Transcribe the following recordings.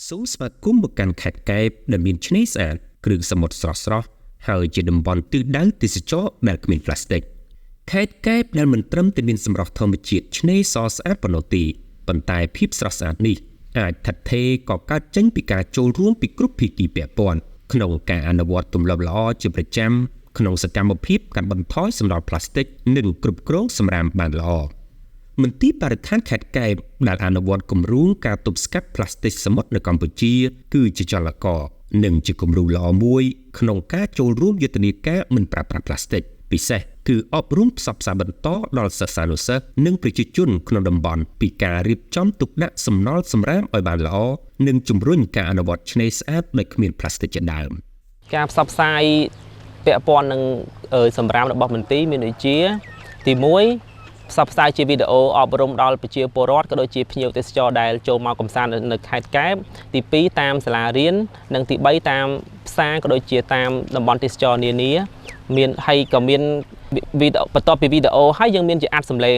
សូមស្វាគមន៍មកកាន់ខេត្តកែបដែលមានឆ្នេរស្អាតគ្រឿងសមុទ្រស្រស់ៗហើយជាតំបន់ទិសដៅទេសចរណ៍ដែលគ្មានប្លាស្ទិកខេត្តកែបដែលមិនត្រឹមតែមានសម្រស់ធម្មជាតិឆ្នេរសស្អាតប៉ុណ្ណោះទេប៉ុន្តែភាពស្រស់ស្អាតនេះអាចថិតថេរក៏កើតចេញពីការចូលរួមពីគ្រប់ភាគីពាក់ព័ន្ធក្នុងការអនុវត្តទម្លាប់ល្អជាប្រចាំក្នុងសកម្មភាពកាត់បន្ថយសំណល់ប្លាស្ទិកនិងគ្រប់គ្រងសំរាមបានល្អមន្ទីរបរិស្ថានខេត្តកែបដែលអនុវត្តគម្រោងការទប់ស្កាត់ប្លាស្ទិកសមុទ្រនៅកម្ពុជាគឺជាចលករនិងជាគំរូល្អមួយក្នុងការចូលរួមយុទ្ធនាការមិនប្រើប្រាស់ប្លាស្ទិកពិសេសគឺអប់រំផ្សព្វផ្សាយបន្តដល់សិស្សានុសិស្សនិងប្រជាជនក្នុងតំបន់ពីការរៀបចំទុកដាក់សំណល់សំរាមឲ្យបានល្អនិងជំរុញការអនុវត្តឆ្នេរស្អាតដោយគ្មានប្លាស្ទិកជាដើមការផ្សព្វផ្សាយពាក់ព័ន្ធនឹងសំរាមរបស់មន្ទីរមានដូចជាទី1ផ្សព្វផ្សាយជាវីដេអូអប់រំដល់ប្រជាពលរដ្ឋក៏ដូចជាភ្ញៀវទេសចរដែលចូលមកកម្សាន្តនៅខេត្តកែបទី2តាមសាលារៀននិងទី3តាមផ្សារក៏ដូចជាតាមតំបន់ទេសចរនានាមានហើយក៏មានវីដេអូបន្ទាប់ពីវីដេអូហើយយើងមានជាអាត់សម្លេ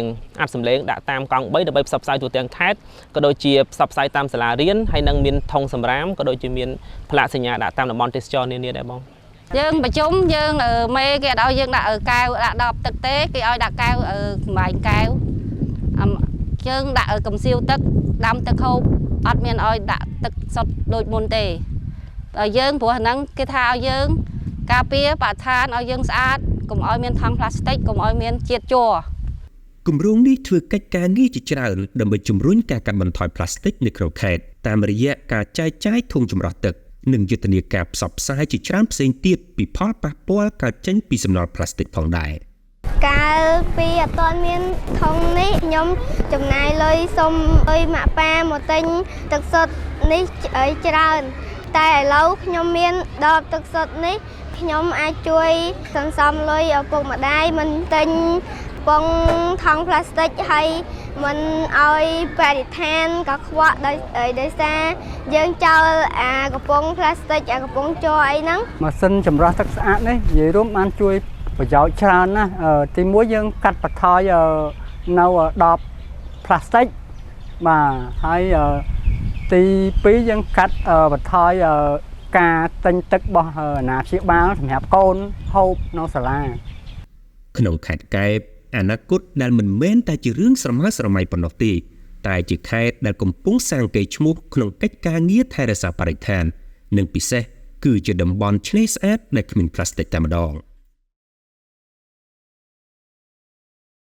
ងដាក់តាមកង់3ដើម្បីផ្សព្វផ្សាយទូទាំងខេត្តក៏ដូចជាផ្សព្វផ្សាយតាមសាលារៀនហើយនឹងមានធុងសម្រាមក៏ដូចជាមានផ្លាកសញ្ញាដាក់តាមតំបន់ទេសចរនានាដែរបងយើងប្រជុំយើងមេគេអត់ឲ្យយើងដាក់កែវដាក់ដបទឹកទេគេឲ្យដាក់កែវកម្បាញ់កែវយើងដាក់កំសៀវទឹកដាំទឹកហូបអត់មានឲ្យដាក់ទឹកសុទ្ធដូចមុនទេដល់យើងព្រោះហ្នឹងគេថាឲ្យយើងការពារបរិស្ថានឲ្យយើងស្អាតកុំឲ្យមានថង់ប្លាស្ទិកកុំឲ្យមានជាតិជ័រគម្រោងនេះធ្វើកិច្ចការងារជាច្រើនដើម្បីជំរុញការកាត់បន្ថយប្លាស្ទិកនៅក្នុងខេត្តតាមរយៈការចែកចាយធុងចម្រោះទឹកនិងយុទ្ធនាការផ្សព្វផ្សាយជាច្រើនផ្សេងទៀតពីផលប៉ះពាល់កើតចេញពីសំណល់ប្លាស្ទិកផងដែរកាលពីអត់ទាន់មានធុងនេះខ្ញុំចំណាយលុយសុំអុយម៉ាក់ប៉ាមកទិញទឹកសុទ្ធនេះច្រើនតែឥឡូវខ្ញុំមានដបទឹកសុទ្ធនេះខ្ញុំអាចជួយសន្សំលុយឪពុកម្ដាយមិនទិញពងថង់ប្លាស្ទិកហើយមិនឲ្យបរិស្ថានកខ្វក់ដោយសារយើងចោលអាកំប៉ុងប្លាស្ទិកអាកំប៉ុងជ័រអីហ្នឹងម៉ាស៊ីនចម្រោះទឹកស្អាតនេះនិយាយរួមបានជួយប្រយោជន៍ច្រើនណាស់ទី1យើងកាត់បន្ថយនៅដបប្លាស្ទិកបាទហើយទី2យើងកាត់បន្ថយការទិញទឹករបស់អាណាព្យាបាលសម្រាប់កូនហូបនៅសាលាក្នុងខេត្តកែបអនាគតដែលមិនមែនតែជារឿងស្រមើស្រមៃប៉ុណ្ណោះទេតែជាខេត្តដែលកំពុងសាងកេរ្តិ៍ឈ្មោះក្នុងកិច្ចការងារថែរក្សាបរិស្ថាននិងពិសេសគឺជាតំបន់ឆ្នេរស្អាតដែលគ្មានប្លាស្ទិកតែម្ដង។